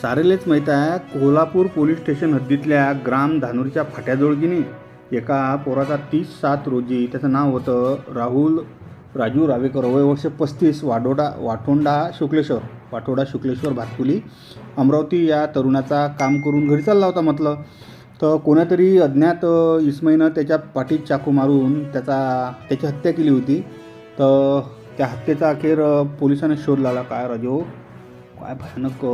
सारेलेच माहीत आहे, Kolhapur police station हद्दीतल्या ग्राम धानोरीच्या फाट्याजवळ की नाही एका पोराचा 30/7 रोजी, त्याचं नाव होतं राहुल राजू रावेकर, वय वर्ष 35, वाठोडा शुक्लेश्वर भातकुली अमरावती, या तरुणाचा काम करून घरी चालला होता म्हटलं. तर कोणातरी अज्ञात इसमईनं त्याच्या पाठीत चाकू मारून त्याची हत्या केली होती. तर त्या हत्येचा अखेर पोलिसांनी शोध लावला. काय राजू, काय भयानक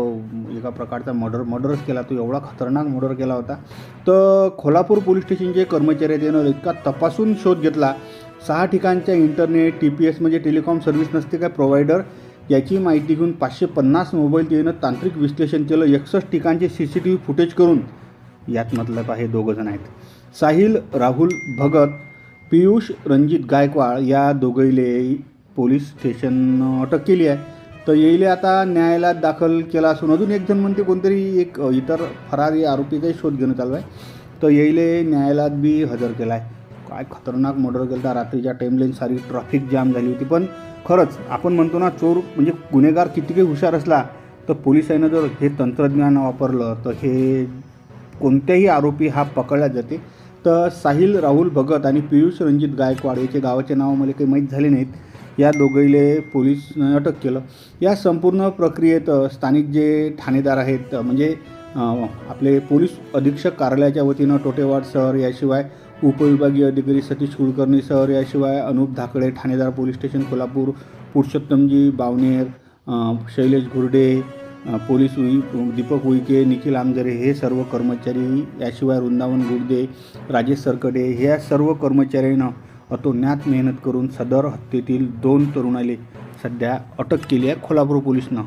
एका प्रकारचा मर्डरच केला तो, एवढा खतरनाक मर्डर केला होता. तर कोल्हापूर पोलीस स्टेशनचे कर्मचारी आहेत, त्यानं इतका तपासून शोध घेतला. 6 ठिकाणच्या इंटरनेट TPS म्हणजे टेलिकॉम सर्व्हिस नसते काय प्रोव्हायडर, याची माहिती घेऊन 550 मोबाईल त्यानं तांत्रिक विश्लेषण केलं. 61 ठिकाणचे CCTV फुटेज करून, यात मतलब आहे 2 जण आहेत, साहिल राहुल भगत, पियुष रणजित गायकवाड, या दोघैले पोलीस स्टेशन अटक केली आहे. तर येईले आता न्यायालयात दाखल केला असून अजून एक जण म्हणते कोणतरी एक इतर फरारी आरोपीचाही शोध घेणं चालू आहे. तर येईले न्यायालयात बी हजर केला आहे. काय खतरनाक मर्डर केला, रात्रीच्या टाईमला सारी ट्रॅफिक जाम झाली होती. पण खरंच आपण म्हणतो ना, चोर म्हणजे गुन्हेगार कितीही हुशार असला तर पोलिसांना जर हे तंत्रज्ञान वापरलं तर हे कोणत्याही आरोपी हा पकडला जाते. तर साहिल राहुल भगत आणि पियुष रणजित गायकवाड याचे गावाचे नाव मला काही माहीत झाले नाहीत. या दोघैले पोलिसने अटक केलं. या संपूर्ण प्रक्रियेत स्थानिक जे ठाणेदार आहेत, म्हणजे आपले पोलीस अधीक्षक कार्यालयाच्या वतीनं टोटेवाड सर, याशिवाय उपविभागीय अधिकारी सतीश कुलकर्णी सर, याशिवाय अनुप धाकडे ठाणेदार पोलीस स्टेशन कोल्हापूर, पुरुषोत्तमजी बावनेर, शैलेश घुर्डे पोलीस दीपक उईके, निखिल आमजरे, हे सर्व कर्मचारी, याशिवाय वृंदावन गुर्दे, राजेश सरकडे, ह्या सर्व कर्मचाऱ्यांना अतोनात मेहनत करून सदर हत्येतील 2 तरुणाले सध्या अटक केली आहे कोल्हापूर पोलिसनं.